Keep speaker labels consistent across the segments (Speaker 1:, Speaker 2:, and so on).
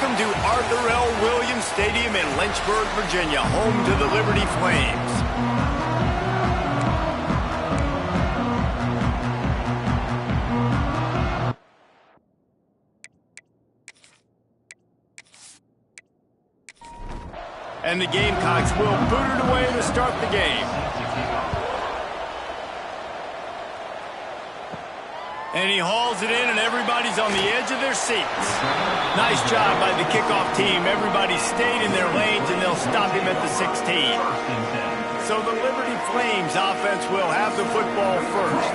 Speaker 1: Welcome to Arthur L. Williams Stadium in Lynchburg, Virginia, home to the Liberty Flames. And the Gamecocks will boot it away to start the game. And he hauls it in, and everybody's on the edge of their seats. Nice job by the kickoff team. Everybody stayed in their lanes, and they'll stop him at the 16. So the Liberty Flames offense will have the football first.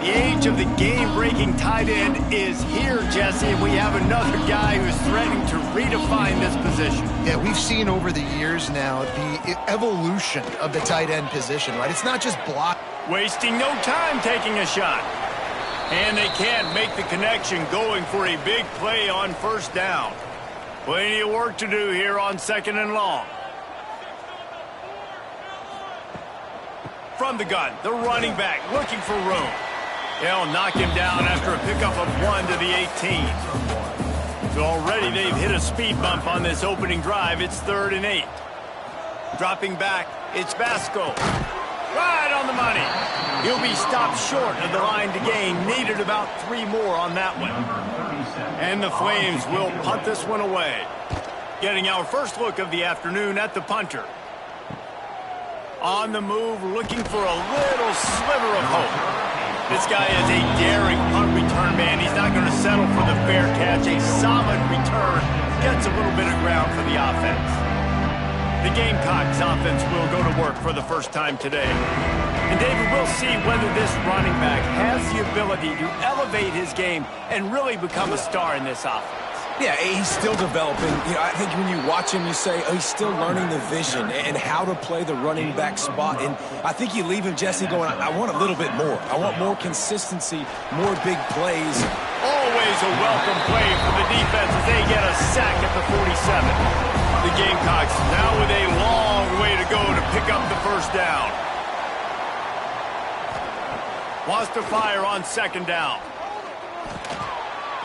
Speaker 1: The age of the game-breaking tight end is here, Jesse. We have another guy who's threatening to redefine this position.
Speaker 2: Yeah, we've seen over the years now the evolution of the tight end position, right? It's not just block.
Speaker 1: Wasting no time taking a shot. And they can't make the connection, going for a big play on first down. Plenty of work to do here on 2nd and long. From the gun, the running back looking for room. They'll knock him down after a pickup of 1 to the 18. So already they've hit a speed bump on this opening drive. It's 3rd and 8. Dropping back, it's Basco. Right on the money. He'll be stopped short of the line to gain. Needed about 3 more on that one. And the Flames will punt this one away. Getting our first look of the afternoon at the punter. On the move, looking for a little sliver of hope. This guy is a daring punt return man. He's not going to settle for the fair catch. A solid return gets a little bit of ground for the offense. The Gamecocks offense will go to work for the first time today. And David, we'll see whether this running back has the ability to elevate his game and really become a star in this offense.
Speaker 3: Yeah, he's still developing. You know, I think when you watch him, you say, oh, he's still learning the vision and how to play the running back spot. And I think you leave him, Jesse, going, I want a little bit more. I want more consistency, more big plays.
Speaker 1: Always a welcome play for the defense as they get a sack at the 47. The Gamecocks now with a long way to go to pick up the first down. Wants to fire on 2nd down.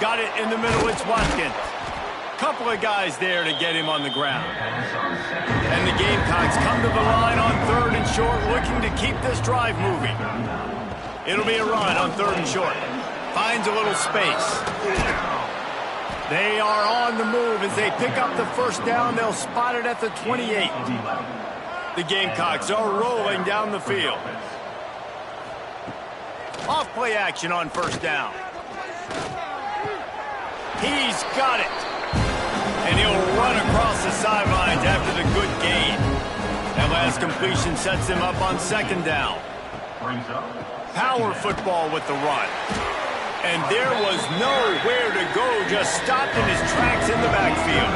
Speaker 1: Got it in the middle, it's Watkins. Couple of guys there to get him on the ground. And the Gamecocks come to the line on 3rd and short, looking to keep this drive moving. It'll be a run on 3rd and short. Finds a little space. They are on the move as they pick up the first down. They'll spot it at the 28. The Gamecocks are rolling down the field. Off play action on first down. He's got it. And he'll run across the sidelines after the good gain. That last completion sets him up on 2nd down. Power football with the run. And there was nowhere to go, just stopped in his tracks in the backfield.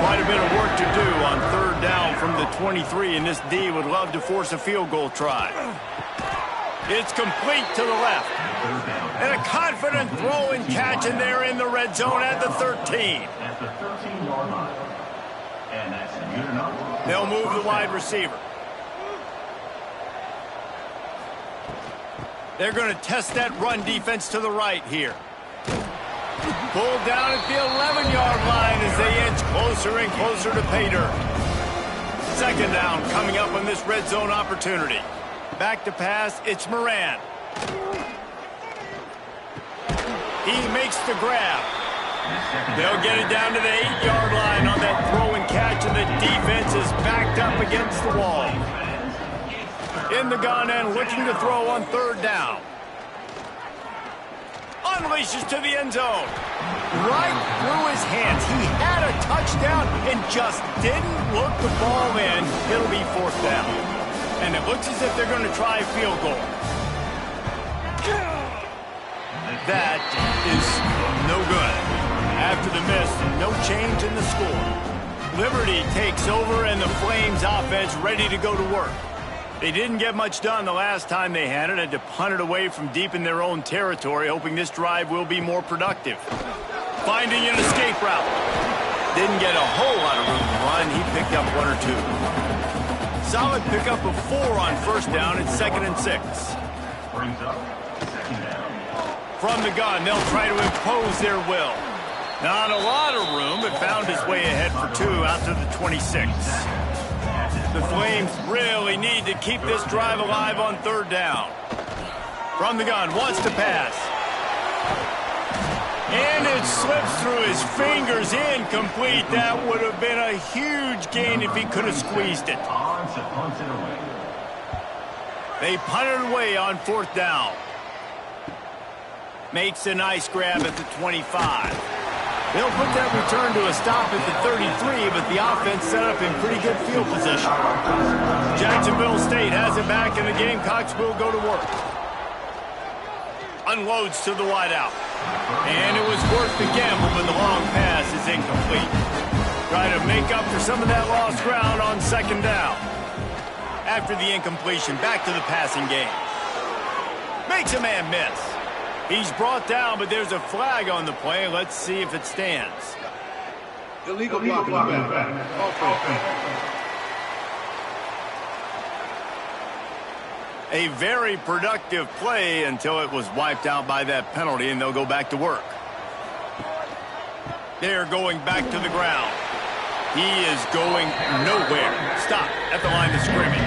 Speaker 1: Quite a bit of work to do on 3rd down from the 23, and this D would love to force a field goal try. It's complete to the left. And a confident throw and catch, and they're in the red zone at the 13. They'll move the wide receiver. They're going to test that run defense to the right here. Pulled down at the 11-yard line as they inch closer and closer to pay dirt. 2nd down coming up on this red zone opportunity. Back to pass, it's Moran. He makes the grab. They'll get it down to the 8-yard line on that throw and catch, and the defense is backed up against the wall. In the gun and looking to throw on 3rd down. Unleashes to the end zone. Right through his hands. He had a touchdown and just didn't look the ball in. It'll be 4th down. And it looks as if they're going to try a field goal. That is no good. After the miss, no change in the score. Liberty takes over and the Flames offense ready to go to work. They didn't get much done the last time they had it. Had to punt it away from deep in their own territory, hoping this drive will be more productive. Finding an escape route. Didn't get a whole lot of room to run. He picked up 1 or 2. Solid pickup of 4 on first down. It's 2nd and 6. From the gun, they'll try to impose their will. Not a lot of room, but found his way ahead for 2 out to the 26. The Flames really need to keep this drive alive on 3rd down. From the gun, wants to pass. And it slips through his fingers, incomplete. That would have been a huge gain if he could have squeezed it. They punt it away on 4th down. Makes a nice grab at the 25. They'll put that return to a stop at the 33, but the offense set up in pretty good field position. Jacksonville State has it back, and the Gamecocks will go to work. Unloads to the wideout. And it was worth the gamble, but the long pass is incomplete. Try to make up for some of that lost ground on 2nd down. After the incompletion, back to the passing game. Makes a man miss. He's brought down, but there's a flag on the play. Let's see if it stands.
Speaker 4: Illegal blocking.
Speaker 1: A very productive play until it was wiped out by that penalty, and they'll go back to work. They're going back to the ground. He is going nowhere. Stop at the line of scrimmage.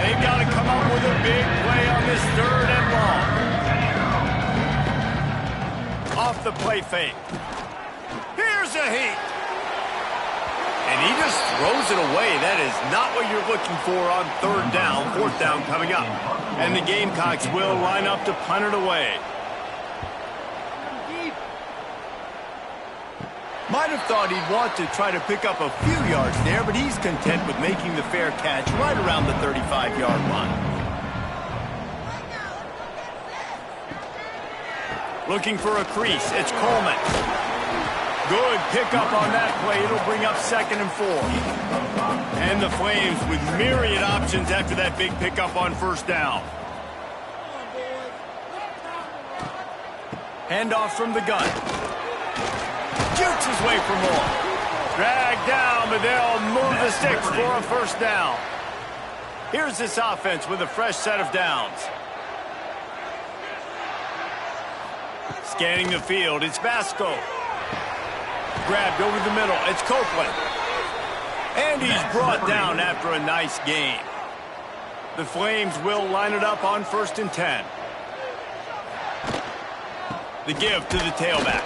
Speaker 1: They've got to come up with a big play on this 3rd and long. Off the play fake. Here's a heat. And he just throws it away. That is not what you're looking for on 3rd down. 4th down coming up. And the Gamecocks will line up to punt it away. Might have thought he'd want to try to pick up a few yards there, but he's content with making the fair catch right around the 35-yard line. Looking for a crease. It's Coleman. Good pickup on that play. It'll bring up 2nd and 4. And the Flames with myriad options after that big pickup on 1st down. Handoff from the gun. Jukes his way for more. Dragged down, but they'll move the sticks for a 1st down. Here's this offense with a fresh set of downs. Scanning the field, it's Vasco. Grabbed over the middle, it's Copeland. And he's brought down after a nice gain. The Flames will line it up on 1st and 10. The give to the tailback.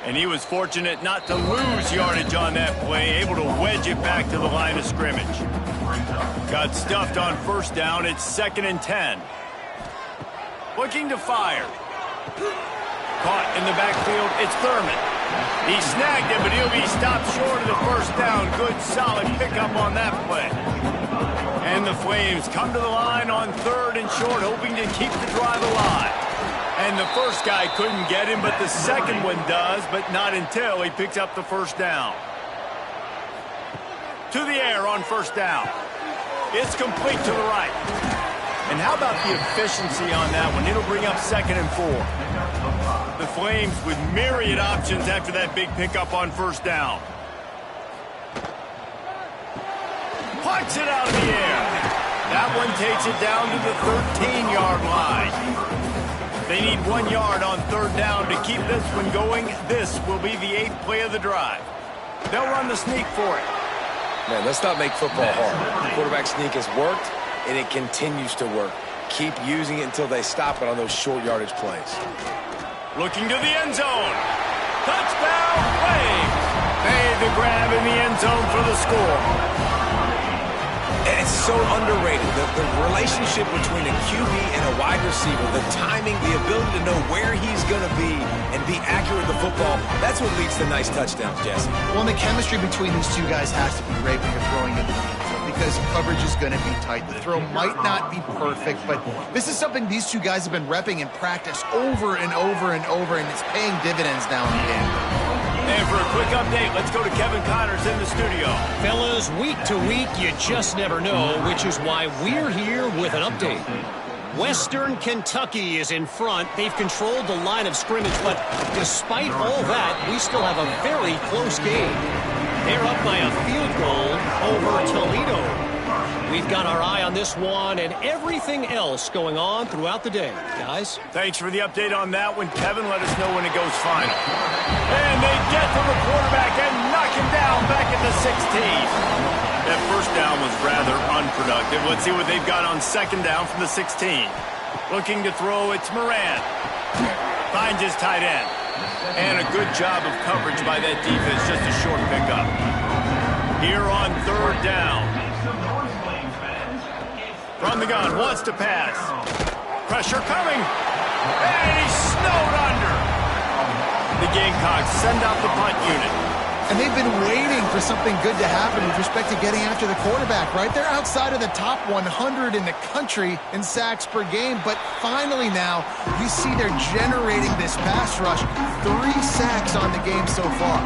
Speaker 1: And he was fortunate not to lose yardage on that play, able to wedge it back to the line of scrimmage. Got stuffed on 1st down, it's 2nd and 10. Looking to fire. Caught in the backfield, it's Thurman. He snagged it, but he'll be stopped short of the 1st down. Good, solid pickup on that play. And the Flames come to the line on 3rd and short, hoping to keep the drive alive. And the first guy couldn't get him, but the second one does, but not until he picks up the 1st down. To the air on 1st down. It's complete to the right. And how about the efficiency on that one? It'll bring up 2nd and 4. The Flames with myriad options after that big pickup on 1st down. Punts it out of the air. That one takes it down to the 13-yard line. They need 1 yard on 3rd down to keep this one going. This will be the 8th play of the drive. They'll run the sneak for it.
Speaker 3: Man, let's not make football hard. The quarterback sneak has worked, and it continues to work. Keep using it until they stop it on those short yardage plays.
Speaker 1: Looking to the end zone. Touchdown, Flames. Made the grab in the end zone for the score.
Speaker 3: And it's so underrated. The relationship between a QB and a wide receiver, the timing, the ability to know where he's going to be and be accurate with the football, that's what leads to nice touchdowns, Jesse.
Speaker 2: Well, and the chemistry between these two guys has to be great when you're throwing it because coverage is going to be tight. The throw might not be perfect, but this is something these two guys have been repping in practice over and over and over, and it's paying dividends now in the game.
Speaker 1: And for a quick update, let's go to Kevin Connors in the studio.
Speaker 5: Fellas, week to week, you just never know, which is why we're here with an update. Western Kentucky is in front. They've controlled the line of scrimmage, but despite all that, we still have a very close game. They're up by a field goal over Toledo. We've got our eye on this one and everything else going on throughout the day, guys.
Speaker 1: Thanks for the update on that one, Kevin. Let us know when it goes final. And they get to the quarterback and knock him down back at the 16. That first down was rather unproductive. Let's see what they've got on second down from the 16. Looking to throw, it's Moran. Finds his tight end. And a good job of coverage by that defense, just a short pickup. Here on third down. From the gun, wants to pass. Pressure coming. And he's snowed under. The Gamecocks send out the punt unit.
Speaker 2: And they've been waiting for something good to happen with respect to getting after the quarterback, right? They're outside of the top 100 in the country in sacks per game, but finally now you see they're generating this pass rush. 3 sacks on the game so far.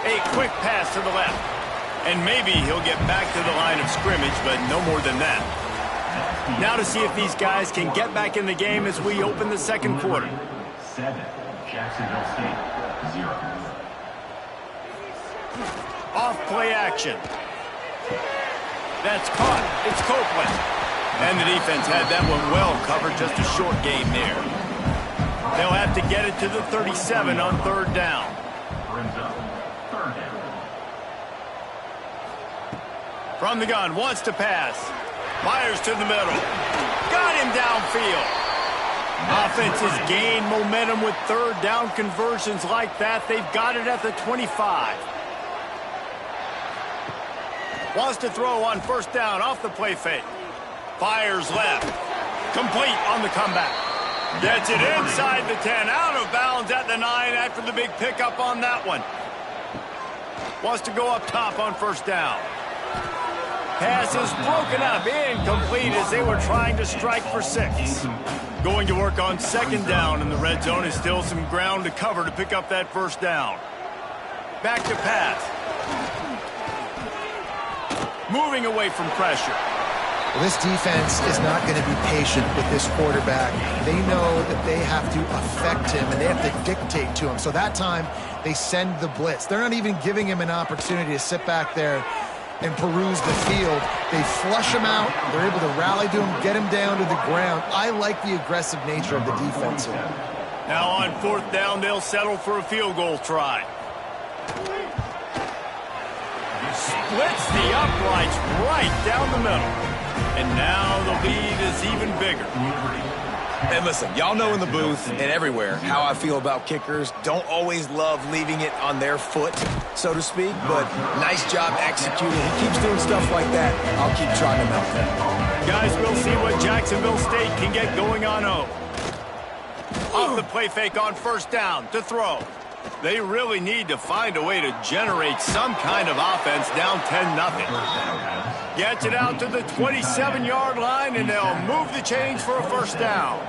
Speaker 1: A quick pass to the left. And maybe he'll get back to the line of scrimmage, but no more than that. Now to see if these guys can get back in the game as we open the second quarter.
Speaker 6: 7, Jacksonville State, 0.
Speaker 1: Off play action. That's caught. It's Copeland. And the defense had that one well covered, just a short gain there. They'll have to get it to the 37 on third down.
Speaker 6: Brings up third down.
Speaker 1: From the gun, wants to pass. Fires to the middle. Got him downfield. Offense has gained momentum with third down conversions like that. They've got it at the 25. Wants to throw on first down off the play fake. Fires left. Complete on the comeback. Gets it inside the 10. Out of bounds at the 9 after the big pickup on that one. Wants to go up top on first down. Pass is broken up, incomplete as they were trying to strike for 6. Going to work on second down, and the red zone is still some ground to cover to pick up that first down. Back to pass. Moving away from pressure.
Speaker 2: Well, this defense is not going to be patient with this quarterback. They know that they have to affect him, and they have to dictate to him. So that time, they send the blitz. They're not even giving him an opportunity to sit back there and peruse the field. They flush him out. They're able to rally to him, get him down to the ground. I like the aggressive nature of the defense here.
Speaker 1: Now on fourth down, they'll settle for a field goal try. Splits the uprights right down the middle. And now the lead is even bigger.
Speaker 3: And listen, y'all know in the booth and everywhere how I feel about kickers. Don't always love leaving it on their foot, so to speak, but nice job executing. He keeps doing stuff like that. I'll keep trying to melt that.
Speaker 1: Guys, we'll see what Jacksonville State can get going on O. Off the play fake on first down to throw. They really need to find a way to generate some kind of offense down 10-0. Gets it out to the 27-yard line, and they'll move the chains for a first down.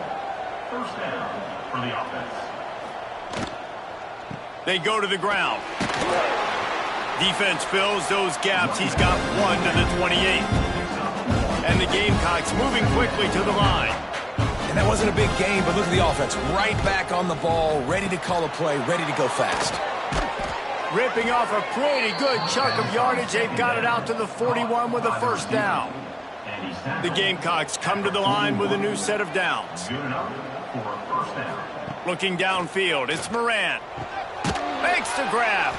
Speaker 6: First down for the offense.
Speaker 1: They go to the ground. Defense fills those gaps. He's got 1 to the 28. And the Gamecocks moving quickly to the line.
Speaker 3: And that wasn't a big game, but look at the offense. Right back on the ball, ready to call a play, ready to go fast.
Speaker 1: Ripping off a pretty good chunk of yardage. They've got it out to the 41 with a first down. The Gamecocks come to the line with a new set of downs.
Speaker 6: Good enough for a first down.
Speaker 1: Looking downfield, it's Moran. Makes the grab.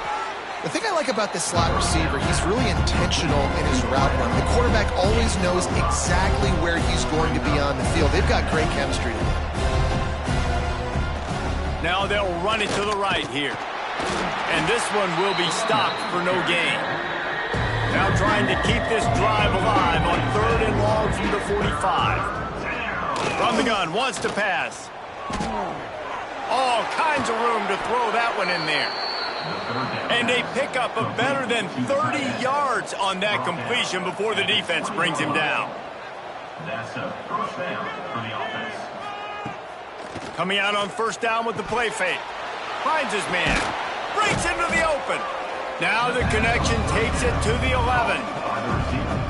Speaker 2: The thing I like about this slot receiver, he's really intentional in his route run. The quarterback always knows exactly where he's going to be on the field. They've got great chemistry together.
Speaker 1: Now they'll run it to the right here. And this one will be stopped for no gain. Now trying to keep this drive alive on third and long from the 45. From the gun, wants to pass. All kinds of room to throw that one in there. And they pick up a better than 30 yards on that completion before the defense brings him down.
Speaker 6: That's a first down for the offense.
Speaker 1: Coming out on first down with the play fake. Finds his man. Breaks into the open. Now the connection takes it to the 11.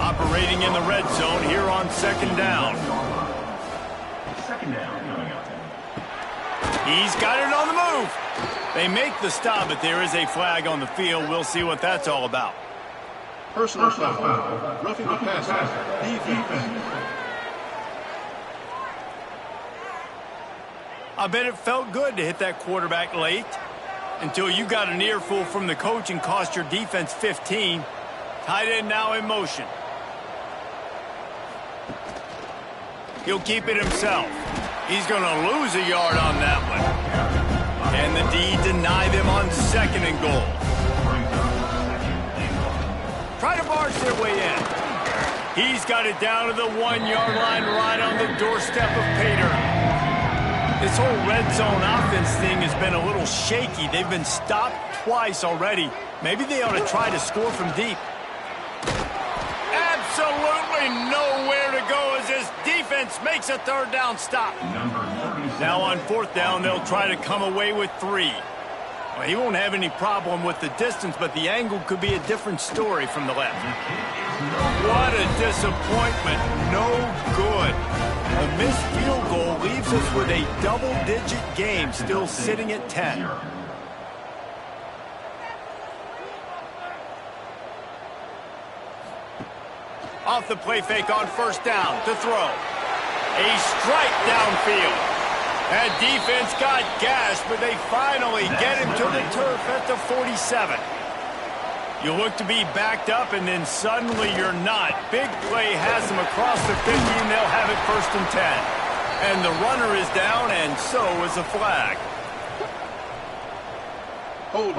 Speaker 1: Operating in the red zone here on second down.
Speaker 6: Second down coming up.
Speaker 1: He's got it on the move. They make the stop, but there is a flag on the field. We'll see what that's all about.
Speaker 4: Personal foul. Roughing the passer. Defense.
Speaker 1: I bet it felt good to hit that quarterback late until you got an earful from the coach and cost your defense 15. Tight end now in motion. He'll keep it himself. He's going to lose a yard on that one. And the D deny them on 2nd and goal. Try to barge their way in. He's got it down to the 1-yard line right on the doorstep of Pater. This whole red zone offense thing has been a little shaky. They've been stopped twice already. Maybe they ought to try to score from deep. Absolutely nowhere to go as this defense makes a 3rd down stop. Now on 4th down, they'll try to come away with 3. Well, he won't have any problem with the distance, but the angle could be a different story from the left. What a disappointment. No good. The missed field goal leaves us with a double-digit game still sitting at 10. Off the play fake on 1st down to throw. A strike downfield. That defense got gashed, but they finally get him to the turf at the 47. You look to be backed up, and then suddenly you're not. Big play has them across the 50, and they'll have it 1st and 10. And the runner is down, and so is a flag.
Speaker 4: Hold.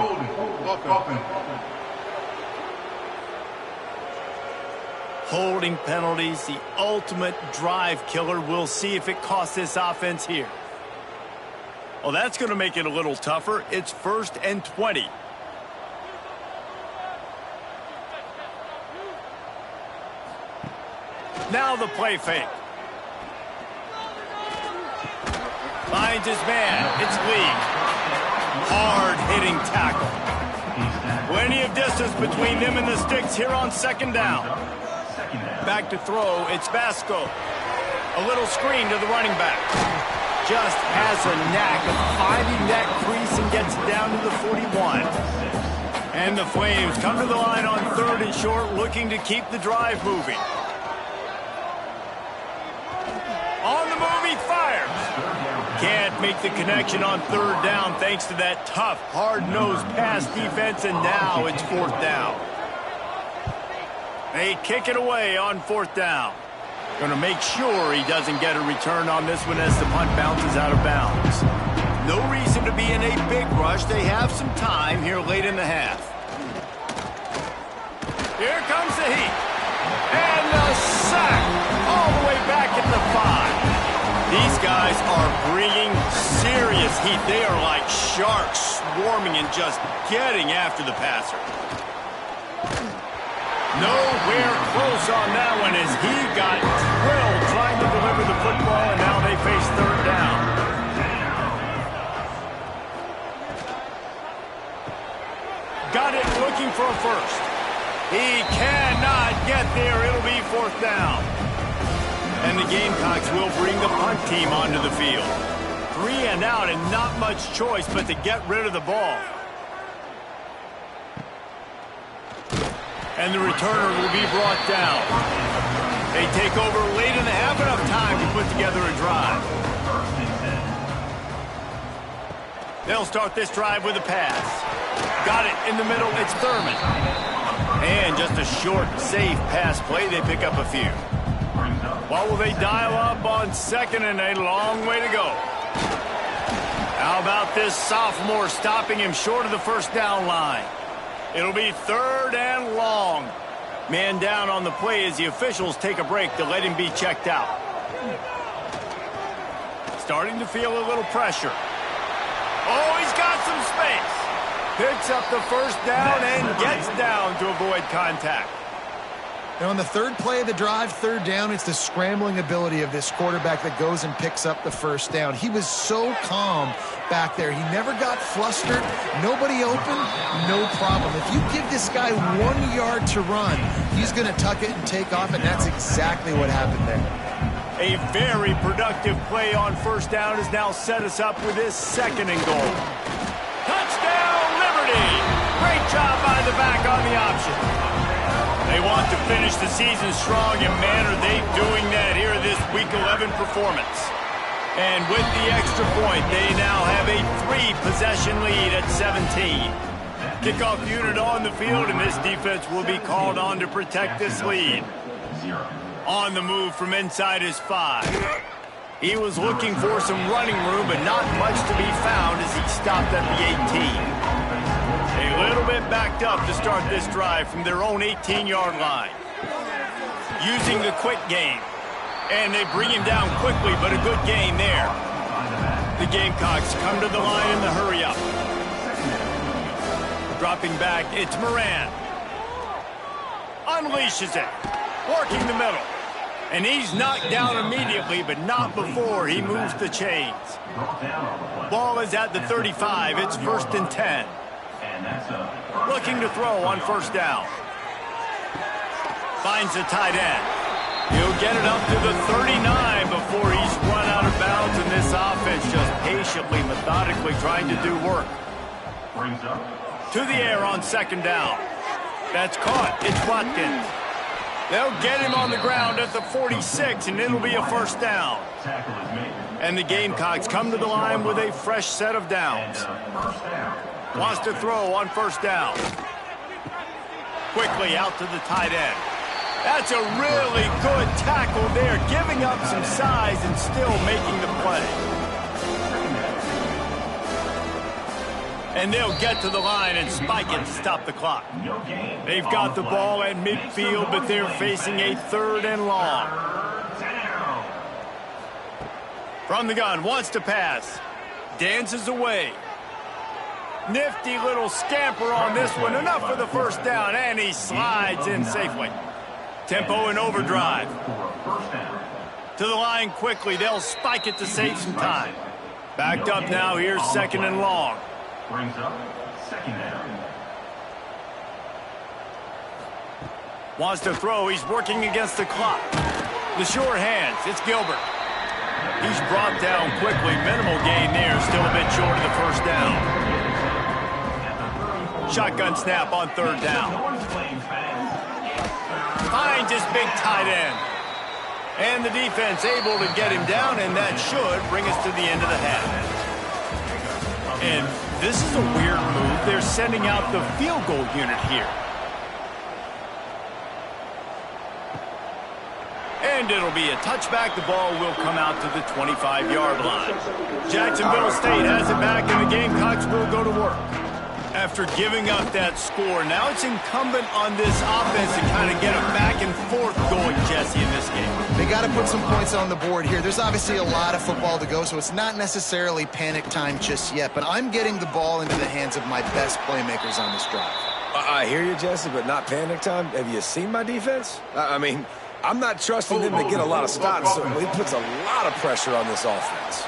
Speaker 1: Holding penalties, the ultimate drive killer. We'll see if it costs this offense here. Well, that's going to make it a little tougher. It's 1st and 20. Now the play fake. Finds his man. It's Lee. Hard-hitting tackle. Plenty of distance between them and the sticks here on 2nd down. Back to throw, it's Vasco. A little screen to the running back. Just has a knack of finding that crease and gets it down to the 41. And the Flames come to the line on 3rd and short, looking to keep the drive moving. On the move, he fires. Can't make the connection on 3rd down thanks to that tough, hard-nosed pass defense, and now it's 4th down. They kick it away on 4th down. Going to make sure he doesn't get a return on this one as the punt bounces out of bounds. No reason to be in a big rush. They have some time here late in the half. Here comes the heat. And the sack all the way back at the 5. These guys are bringing serious heat. They are like sharks swarming and just getting after the passer. Nowhere close on that one as he got drilled trying to deliver the football, and now they face 3rd down. Got it looking for a 1st. He cannot get there. It'll be 4th down. And the Gamecocks will bring the punt team onto the field. 3 and out and not much choice but to get rid of the ball. And the returner will be brought down. They take over late in the half, enough time to put together a drive. They'll start this drive with a pass. Got it in the middle, it's Thurman. And just a short, safe pass play, they pick up a few. What will they dial up on 2nd and a long way to go? How about this sophomore stopping him short of the 1st down line? It'll be 3rd and long. Man down on the play as the officials take a break to let him be checked out. Starting to feel a little pressure. Oh, he's got some space. Picks up the 1st down and gets down to avoid contact.
Speaker 2: Now on the 3rd play of the drive, 3rd down, it's the scrambling ability of this quarterback that goes and picks up the 1st down. He was so calm back there. He never got flustered. Nobody open, no problem. If you give this guy 1 yard to run, he's going to tuck it and take off, and that's exactly what happened there.
Speaker 1: A very productive play on first down has now set us up with this 2nd and goal. Touchdown, Liberty! Great job by the back on the option. They want to finish the season strong, and man, are they doing that here in this Week 11 performance. And with the extra point, they now have a 3-possession lead at 17. Kickoff unit on the field, and this defense will be called on to protect this lead. On the move from inside his 5. He was looking for some running room, but not much to be found as he stopped at the 18. A little bit backed up to start this drive from their own 18-yard line. Using the quick game. And they bring him down quickly, but a good gain there. The Gamecocks come to the line in the hurry-up. Dropping back, it's Moran. Unleashes it. Working the middle. And he's knocked down immediately, but not before he moves the chains. Ball is at the 35. It's 1st and 10. Looking to throw on first down. Finds the tight end. He'll get it up to the 39 before he's run out of bounds, and this offense just patiently, methodically trying to do work. To the air on 2nd down. That's caught. It's Watkins. They'll get him on the ground at the 46, and it'll be a 1st down. And the Gamecocks come to the line with a fresh set of downs. Wants to throw on first down. Quickly out to the tight end. That's a really good tackle there, giving up some size and still making the play. And they'll get to the line and spike it to stop the clock. They've got the ball at midfield, but they're facing a 3rd and long. From the gun, wants to pass. Dances away. Nifty little scamper on this one. Enough for the 1st down, and he slides in safely. Tempo and overdrive. To the line quickly. They'll spike it to save some time. Backed up now. Here's 2nd and long.
Speaker 6: Brings up 2nd down.
Speaker 1: Wants to throw. He's working against the clock. The sure hands. It's Gilbert. He's brought down quickly. Minimal gain there. Still a bit short of the 1st down. Shotgun snap on 3rd down. Finds his big tight end. And the defense able to get him down, and that should bring us to the end of the half. And this is a weird move. They're sending out the field goal unit here. And it'll be a touchback. The ball will come out to the 25-yard line. Jacksonville State has it back, and the Gamecocks will go to work. After giving up that score, now it's incumbent on this offense to kind of get a back and forth going, Jesse, in this game.
Speaker 2: They got to put some points on the board here. There's obviously a lot of football to go, so it's not necessarily panic time just yet, but I'm getting the ball into the hands of my best playmakers on this drive.
Speaker 3: I hear you, Jesse, but not panic time. Have you seen my defense? I mean, I'm not trusting them to get a lot of stops, so it puts a lot of pressure on this offense.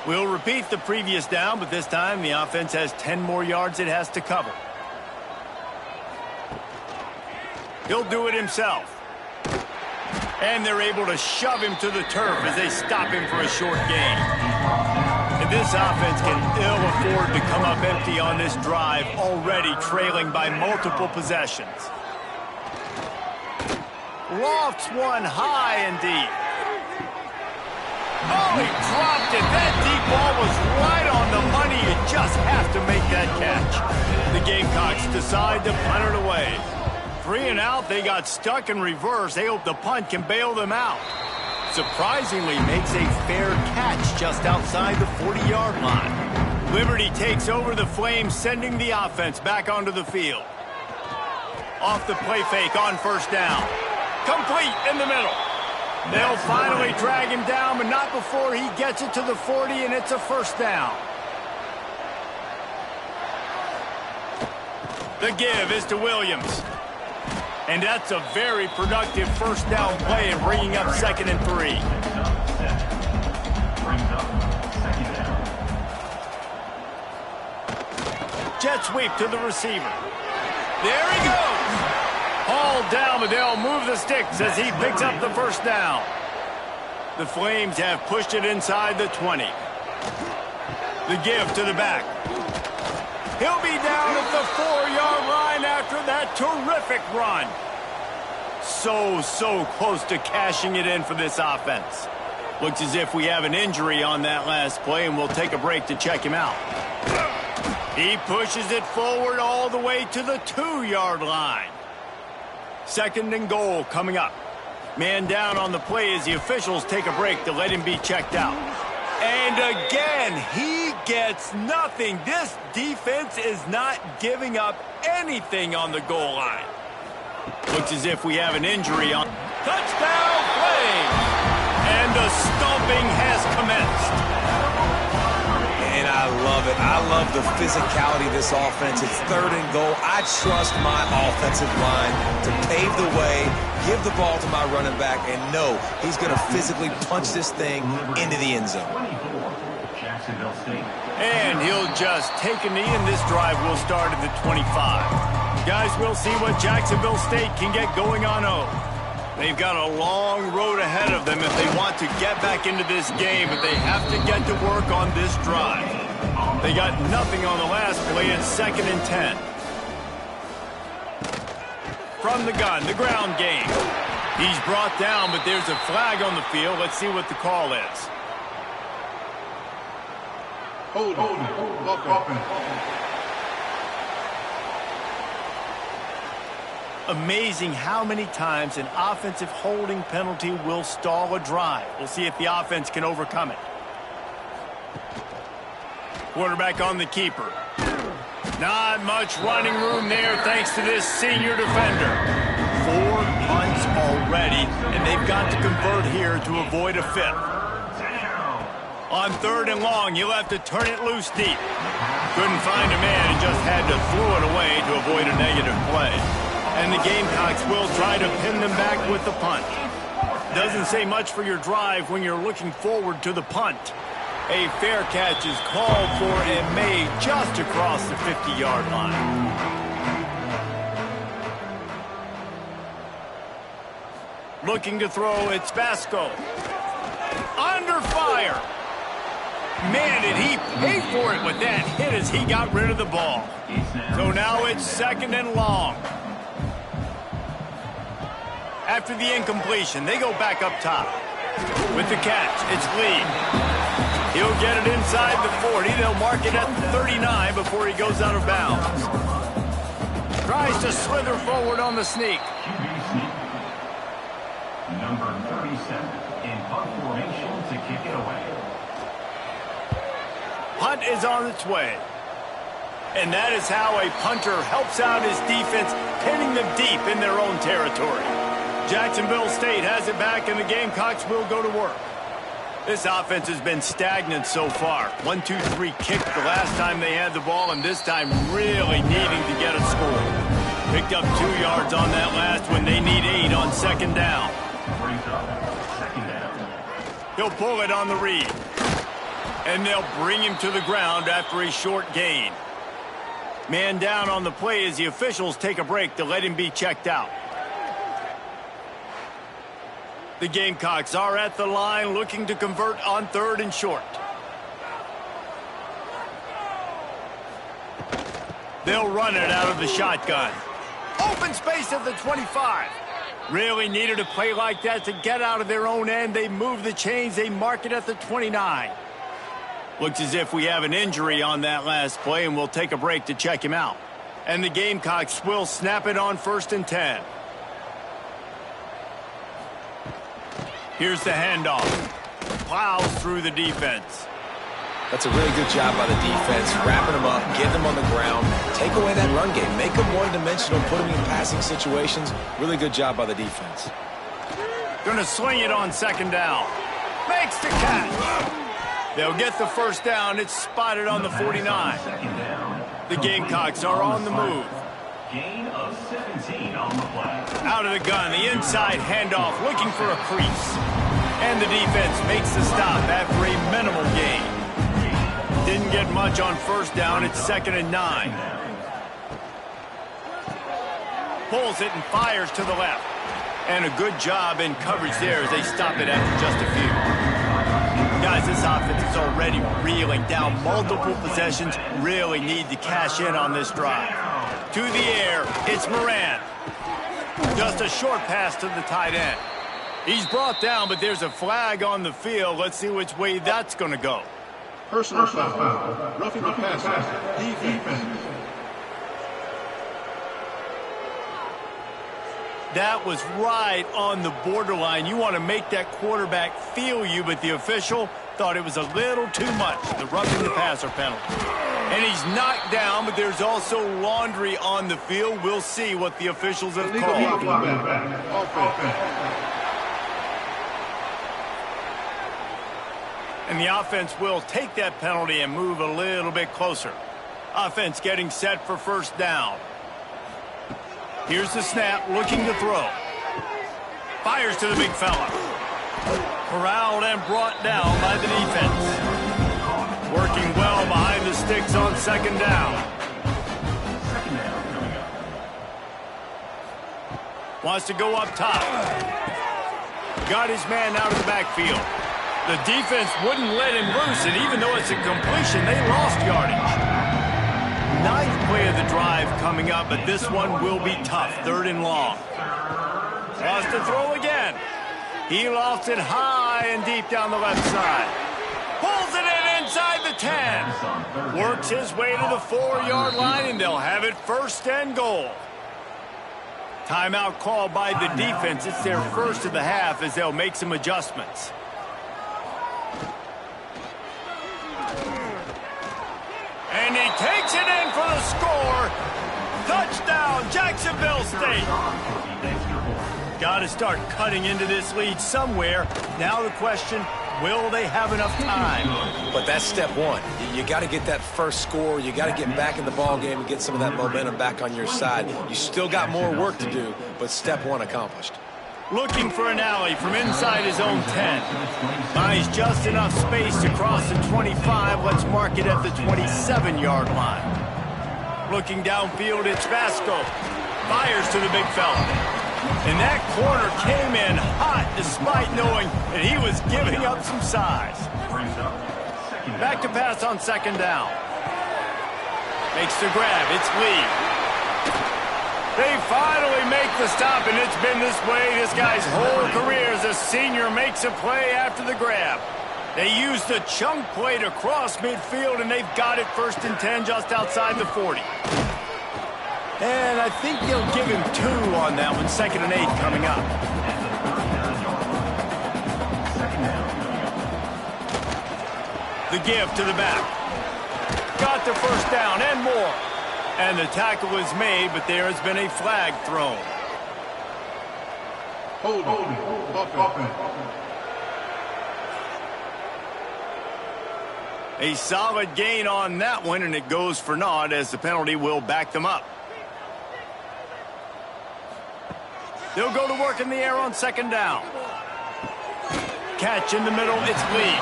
Speaker 1: We'll repeat the previous down, but this time the offense has 10 more yards it has to cover. He'll do it himself. And they're able to shove him to the turf as they stop him for a short gain. And this offense can ill afford to come up empty on this drive, already trailing by multiple possessions. Lofts one high and deep. Oh, he dropped it. That deep ball was right on the money. You just have to make that catch. The Gamecocks decide to punt it away. 3 and out, they got stuck in reverse. They hope the punt can bail them out. Surprisingly makes a fair catch just outside the 40-yard line. Liberty takes over the Flames, sending the offense back onto the field. Off the play fake on first down. Complete in the middle. They'll finally drag him down, but not before he gets it to the 40, and it's a first down. The give is to Williams. And that's a very productive first down play and bringing up 2nd and 3. Jet sweep to the receiver. There he goes. ball down, but they'll move the sticks as he picks up the first down. The Flames have pushed it inside the 20. The give to the back. He'll be down at the 4-yard line after that terrific run. So close to cashing it in for this offense. Looks as if we have an injury on that last play, and we'll take a break to check him out. He pushes it forward all the way to the 2-yard line. 2nd and goal coming up. Man down on the play as the officials take a break to let him be checked out. And again, he gets nothing. This defense is not giving up anything on the goal line. Looks as if we have an injury on. Touchdown Flames! And the stomping has commenced.
Speaker 3: And I love it. I love the physicality of this offense. It's 3rd and goal. I trust my offensive line to pave the way, give the ball to my running back, and know he's going to physically punch this thing into the end zone.
Speaker 1: And he'll just take a knee, and this drive will start at the 25. Guys, we'll see what Jacksonville State can get going on 0. They've got a long road ahead of them if they want to get back into this game, but they have to get to work on this drive. They got nothing on the last play. It's 2nd and 10. From the gun, the ground game. He's brought down, but there's a flag on the field. Let's see what the call is.
Speaker 4: Hold on.
Speaker 1: Amazing how many times an offensive holding penalty will stall a drive. We'll see if the offense can overcome it. Quarterback on the keeper. Not much running room there thanks to this senior defender. 4 punts already, and they've got to convert here to avoid a 5th. On 3rd and long, you'll have to turn it loose deep. Couldn't find a man and just had to throw it away to avoid a negative play. And the Gamecocks will try to pin them back with the punt. Doesn't say much for your drive when you're looking forward to the punt. A fair catch is called for and made just across the 50-yard line. Looking to throw, it's Tcfssl. Under fire. Man, did he pay for it with that hit as he got rid of the ball. So now it's 2nd and long. After the incompletion, they go back up top. With the catch, it's Lee. He'll get it inside the 40. They'll mark it at the 39 before he goes out of bounds. Tries to slither forward on the sneak.
Speaker 6: Number 37 in punt formation to kick it away.
Speaker 1: Punt is on its way. And that is how a punter helps out his defense, pinning them deep in their own territory. Jacksonville State has it back, and the Gamecocks will go to work. This offense has been stagnant so far. 1-2-3 kick the last time they had the ball, and this time really needing to get a score. Picked up 2 yards on that last one. They need 8 on 2nd down. He'll pull it on the read. And they'll bring him to the ground after a short gain. Man down on the play as the officials take a break to let him be checked out. The Gamecocks are at the line looking to convert on 3rd and short. They'll run it out of the shotgun. Open space at the 25. Really needed a play like that to get out of their own end. They move the chains. They mark it at the 29. Looks as if we have an injury on that last play, and we'll take a break to check him out. And the Gamecocks will snap it on 1st and 10. Here's the handoff. Plows through the defense.
Speaker 3: That's a really good job by the defense, wrapping them up, getting them on the ground, take away that run game, make them one-dimensional, put them in passing situations. Really good job by the defense.
Speaker 1: Gonna swing it on 2nd down. Makes the catch. They'll get the first down. It's spotted on the 49. The Gamecocks are on the move.
Speaker 6: Gain of 17 on the play.
Speaker 1: Out of the gun, the inside handoff, looking for a crease. And the defense makes the stop after a minimal gain. Didn't get much on 1st down. It's 2nd and 9. Pulls it and fires to the left. And a good job in coverage there as they stop it after just a few. Guys, this offense is already reeling down multiple possessions. Really need to cash in on this drive. To the air, it's Moran. Just a short pass to the tight end. He's brought down, but there's a flag on the field. Let's see which way that's going to go.
Speaker 4: Personal foul. Roughing the passer. Defense.
Speaker 1: That was right on the borderline. You want to make that quarterback feel you, but the official thought it was a little too much, the roughing the passer penalty. And he's knocked down, but there's also laundry on the field. We'll see what the officials have called. And the offense will take that penalty and move a little bit closer. Offense getting set for first down. Here's the snap, looking to throw. Fires to the big fella. Corralled and brought down by the defense. Working well behind the sticks on second down. Wants to go up top. Got his man out of the backfield. The defense wouldn't let him loose, and even though it's a completion, they lost yardage. Ninth play of the drive coming up, but this one will be tough. Third and long. Wants to throw again. He lofts it high and deep down the left side. Pulls it in inside the 10. Works his way to the 4-yard line, and they'll have it first and goal. Timeout called by the defense. It's their first of the half as they'll make some adjustments. And he takes it in for the score. Touchdown, Jacksonville State. Got to start cutting into this lead somewhere. Now the question, will they have enough time?
Speaker 3: But that's step one. You got to get that first score. You got to get back in the ball game and get some of that momentum back on your side. You still got more work to do, but step one accomplished.
Speaker 1: Looking for an alley from inside his own 10. Finds just enough space to cross the 25. Let's mark it at the 27-yard line. Looking downfield, it's Vasco. Fires to the big fella. And that corner came in hot despite knowing that he was giving up some size. Back to pass on second down. Makes the grab. It's Lee. They finally make the stop, and it's been this way this guy's whole career as a senior makes a play after the grab. They used the chunk play to cross midfield, and they've got it first and 10 just outside the 40. And I think they'll give him 2 on that one. Second and 8 coming up. The give to the back. Got the first down and more. And the tackle is made, but there has been a flag thrown.
Speaker 4: Hold on.
Speaker 1: A solid gain on that one, and it goes for naught as the penalty will back them up. They'll go to work in the air on second down. Catch in the middle, it's Lee.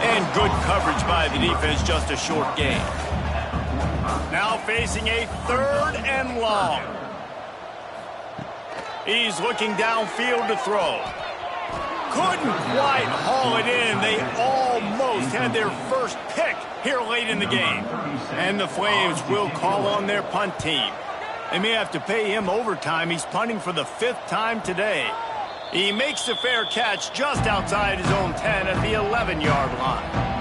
Speaker 1: And good coverage by the defense, just a short gain. Now facing a third and long. He's looking downfield to throw. Couldn't quite haul it in. They almost had their first pick here late in the game. And the Flames will call on their punt team. They may have to pay him overtime. He's punting for the 5th time today. He makes the fair catch just outside his own 10 at the 11-yard line.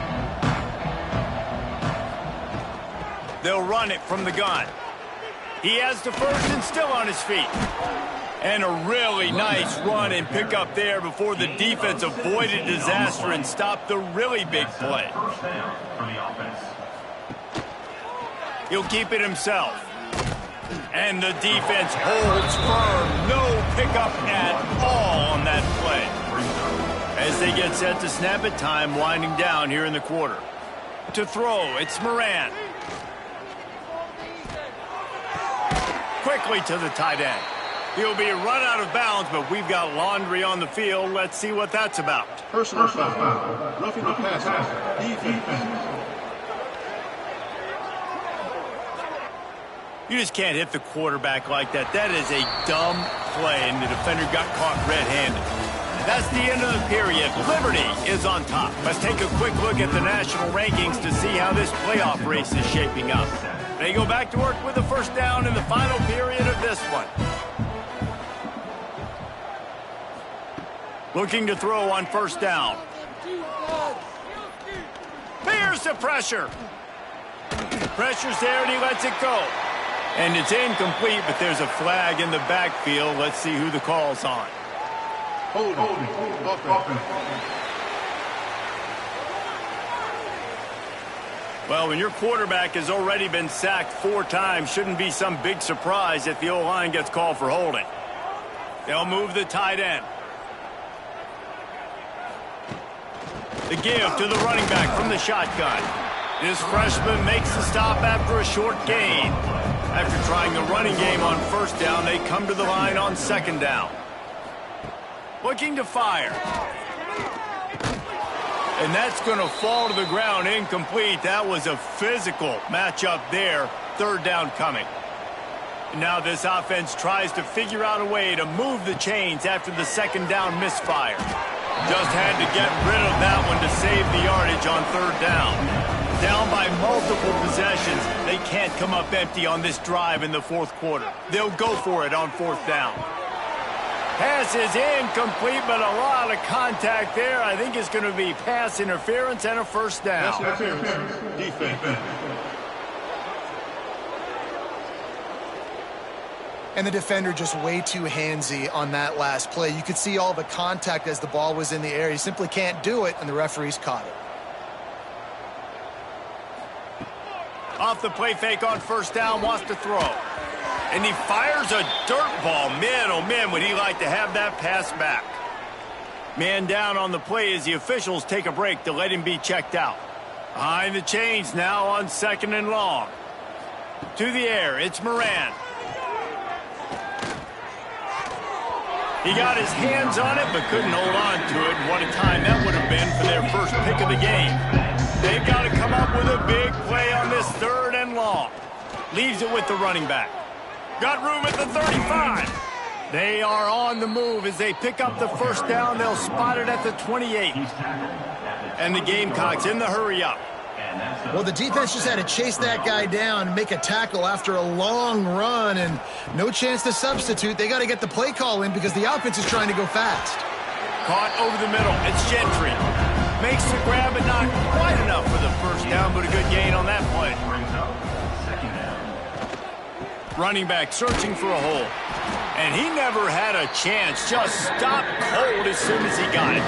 Speaker 1: They'll run it from the gun. He has the first and still on his feet. And a really nice run and pick up there before the defense avoided disaster and stopped the really big play. He'll keep it himself. And the defense holds firm. No pickup at all on that play. As they get set to snap it, time winding down here in the quarter. To throw, it's Moran. Quickly to the tight end. He'll be run out of bounds, but we've got laundry on the field. Let's see what that's about.
Speaker 4: Personal foul. Roughing the passer. Defense.
Speaker 1: You just can't hit the quarterback like that. That is a dumb play, and the defender got caught red-handed. That's the end of the period. Liberty is on top. Let's take a quick look at the national rankings to see how this playoff race is shaping up. They go back to work with the first down in the final period of this one. Looking to throw on first down. Here's the pressure. Pressure's there, and he lets it go. And it's incomplete, but there's a flag in the backfield. Let's see who the call's on.
Speaker 4: Holding. Offense.
Speaker 1: Well, when your quarterback has already been sacked 4 times, shouldn't be some big surprise if the O-line gets called for holding. They'll move the tight end. The give to the running back from the shotgun. This freshman makes the stop after a short gain. After trying the running game on first down, they come to the line on second down. Looking to fire. And that's going to fall to the ground incomplete. That was a physical matchup there. Third down coming. Now this offense tries to figure out a way to move the chains after the second down misfire. Just had to get rid of that one to save the yardage on third down. Down by multiple possessions, they can't come up empty on this drive in the fourth quarter. They'll go for it on fourth down. Pass is incomplete, but a lot of contact there. I think it's going to be pass interference and a first down.
Speaker 4: Pass interference. Defense.
Speaker 2: And the defender just way too handsy on that last play. You could see all the contact as the ball was in the air. He simply can't do it, and the referees caught it.
Speaker 1: Off the play fake on first down, wants to throw. And he fires a dirt ball. Man, oh man, would he like to have that pass back. Man down on the play as the officials take a break to let him be checked out. Behind the chains now on second and long. To the air, it's Moran. He got his hands on it, but couldn't hold on to it. What a time that would have been for their first pick of the game. They've got to come up with a big play on this third and long. Leaves it with the running back. Got room at the 35. They are on the move as they pick up the first down. They'll spot it at the 28. And the Gamecocks in the hurry up.
Speaker 2: Well, the defense just had to chase that guy down and make a tackle after a long run, and no chance to substitute. They got to get the play call in because the offense is trying to go fast.
Speaker 1: Caught over the middle. It's Gentry. Makes the grab, but not quite enough for the first down, but a good gain on that play. Running back searching for a hole. And he never had a chance. Just stopped cold as soon as he got it.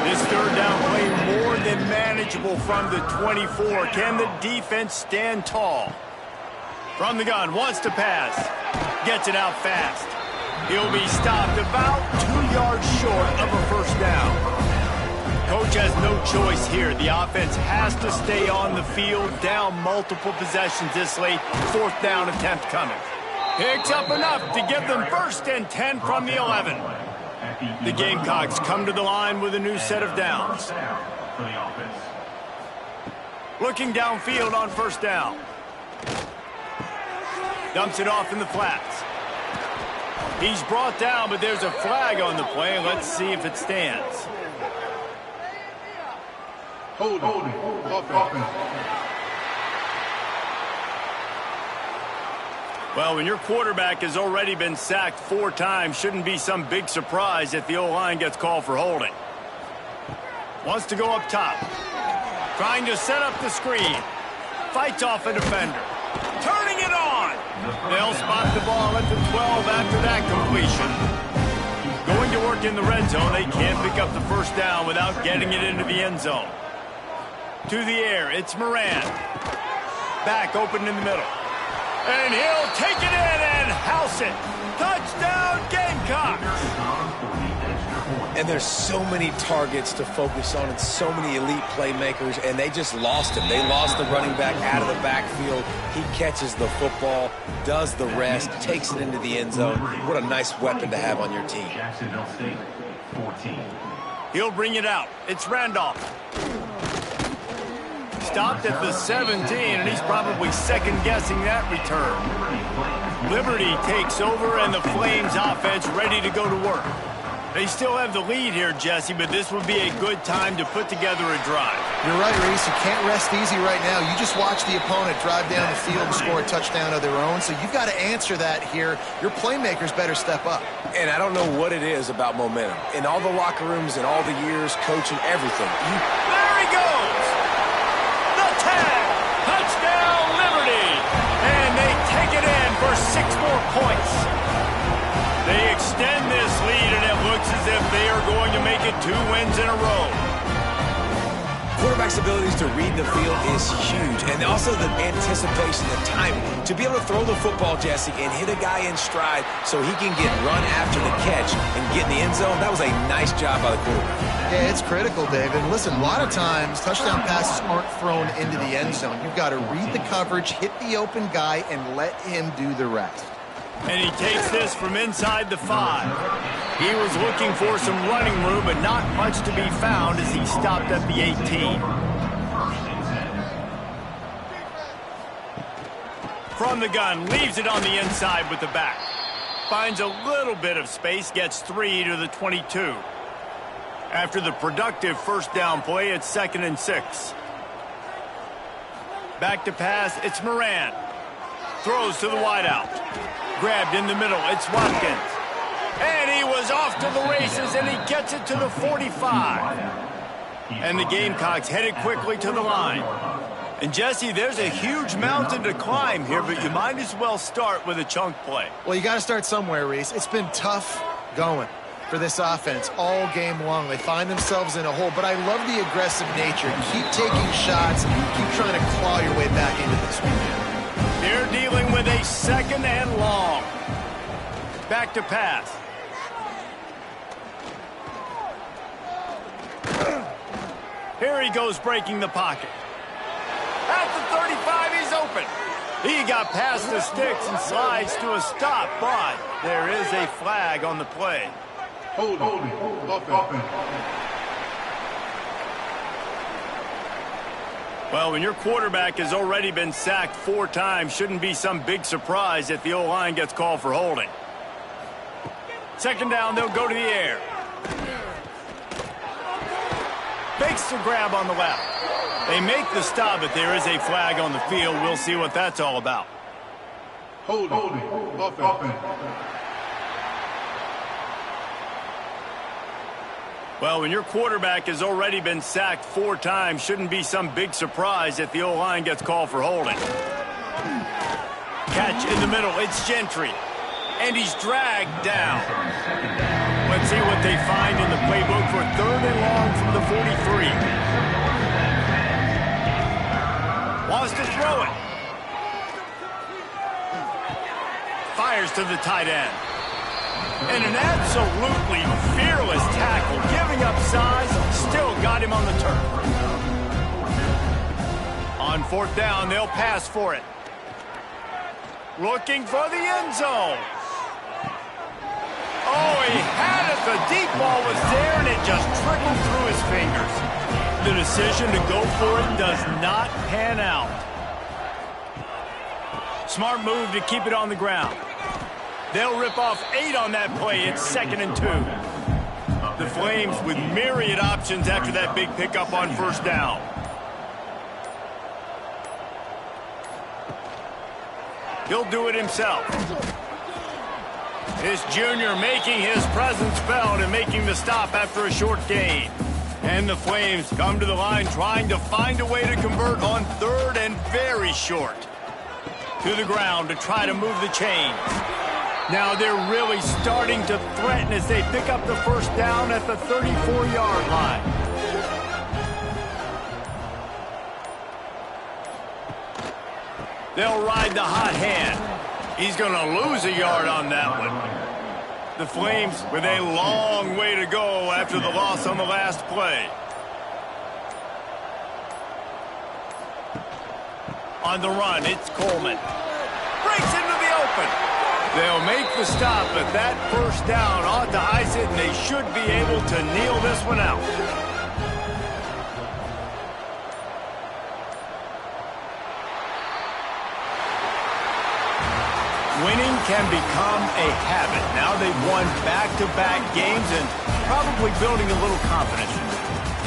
Speaker 1: This third down play more than manageable from the 24. Can the defense stand tall? From the gun, wants to pass. Gets it out fast. He'll be stopped about 2 yards short of a first down. Coach has no choice here. The offense has to stay on the field, down multiple possessions this late. Fourth down attempt coming. Picks up enough to give them first and 10 from the 11. The Gamecocks come to the line with a new set of downs. Looking downfield on first down. Dumps it off in the flats. He's brought down, but there's a flag on the play. Let's see if it stands.
Speaker 4: Holding. Offense.
Speaker 1: Well, when your quarterback has already been sacked 4 times, shouldn't be some big surprise if the O-line gets called for holding. Wants to go up top. Trying to set up the screen. Fights off a defender. Turning it on. They'll spot the ball at the 12 after that completion. Going to work in the red zone. They can't pick up the first down without getting it into the end zone. To the air, it's Moran. Back open in the middle. And he'll take it in and house it. Touchdown, Gamecocks.
Speaker 3: And there's so many targets to focus on and so many elite playmakers, and they just lost him. They lost the running back out of the backfield. He catches the football, does the rest, takes it into the end zone. What a nice weapon to have on your team.
Speaker 6: Jacksonville State, 14.
Speaker 1: He'll bring it out. It's Randolph. stopped at the 17, and he's probably second-guessing that return. Liberty takes over, and the Flames offense ready to go to work. They still have the lead here, Jesse, but this would be a good time to put together a drive.
Speaker 2: You're right, Reese. You can't rest easy right now. You just watch the opponent drive down the field and score a touchdown of their own, so you've got to answer that here. Your playmakers better step up.
Speaker 3: And I don't know what it is about momentum. In all the locker rooms and all the years, coaching, everything.
Speaker 1: There he goes! The tag! Touchdown, Liberty! And they take it in for 6 more points. They extend this lead, and it looks as if they are going to make it 2 wins in a row.
Speaker 3: Quarterback's abilities to read the field is huge, and also the anticipation, the timing. To be able to throw the football, Jesse, and hit a guy in stride so he can get run after the catch and get in the end zone, that was a nice job by the quarterback.
Speaker 2: Yeah, it's critical, David. Listen, a lot of times touchdown passes aren't thrown into the end zone. You've got to read the coverage, hit the open guy, and let him do the rest.
Speaker 1: And he takes this from inside the 5. He was looking for some running room, but not much to be found as he stopped at the 18. From the gun, leaves it on the inside with the back. Finds a little bit of space, gets 3 to the 22. After the productive first down play, it's 2nd and 6. Back to pass, it's Moran. Throws to the wideout. Grabbed in the middle, it's Watkins. And he was off to the races, and he gets it to the 45. And the Gamecocks headed quickly to the line. And, Jesse, there's a huge mountain to climb here, but you might as well start with a chunk play.
Speaker 2: Well, you got to start somewhere, Reese. It's been tough going for this offense all game long. They find themselves in a hole, but I love the aggressive nature. Keep taking shots, keep trying to claw your way back into this one.
Speaker 1: They're dealing with a 2nd and long. Back to pass. Here he goes breaking the pocket. At the 35, he's open. He got past the sticks and slides to a stop, but there is a flag on the play.
Speaker 4: Holding. Offense.
Speaker 1: Well, when your quarterback has already been sacked 4 times, shouldn't be some big surprise if the O-line gets called for holding. 2nd down, they'll go to the air. Fakes the grab on the left. They make the stop, but there is a flag on the field. We'll see what that's all about.
Speaker 4: Holding. Offense.
Speaker 1: Well, when your quarterback has already been sacked 4 times, shouldn't be some big surprise if the O-line gets called for holding. Catch in the middle, it's Gentry. And he's dragged down. Let's see what they find in the playbook for 3rd and long from the 43. Wants to throw it. Fires to the tight end. And an absolutely fearless tackle, giving up size, still got him on the turf. On 4th down, they'll pass for it. Looking for the end zone. Oh, he had it. The deep ball was there, and it just trickled through his fingers. The decision to go for it does not pan out. Smart move to keep it on the ground. They'll rip off 8 on that play. It's 2nd and 2. The Flames with myriad options after that big pickup on 1st down. He'll do it himself. This junior making his presence felt and making the stop after a short gain. And the Flames come to the line trying to find a way to convert on 3rd and very short. To the ground to try to move the chains. Now they're really starting to threaten as they pick up the 1st down at the 34-yard line. They'll ride the hot hand. He's going to lose a yard on that one. The Flames with a long way to go after the loss on the last play. On the run, it's Coleman. Breaks into the open. They'll make the stop, but that 1st down ought to ice it, and they should be able to kneel this one out. Winning can become a habit. Now they've won back-to-back games and probably building a little confidence.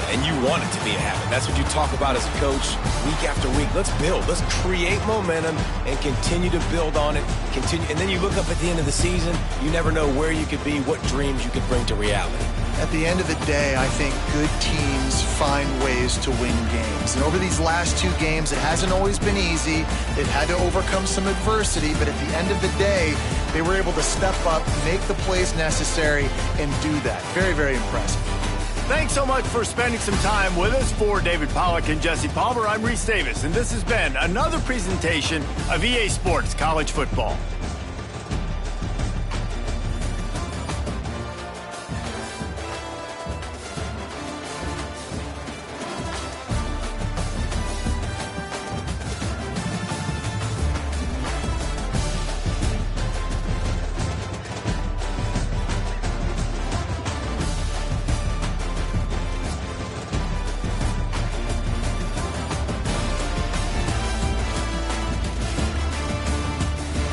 Speaker 3: And you want it to be a habit. That's what you talk about as a coach week after week. Let's build. Let's create momentum and continue to build on it. And then you look up at the end of the season, you never know where you could be, what dreams you could bring to reality.
Speaker 2: At the end of the day, I think good teams find ways to win games. And over these last 2 games, it hasn't always been easy. They've had to overcome some adversity, but at the end of the day, they were able to step up, make the plays necessary, and do that. Very, very impressive.
Speaker 1: Thanks so much for spending some time with us. For David Pollack and Jesse Palmer, I'm Reese Davis, and this has been another presentation of EA Sports College Football.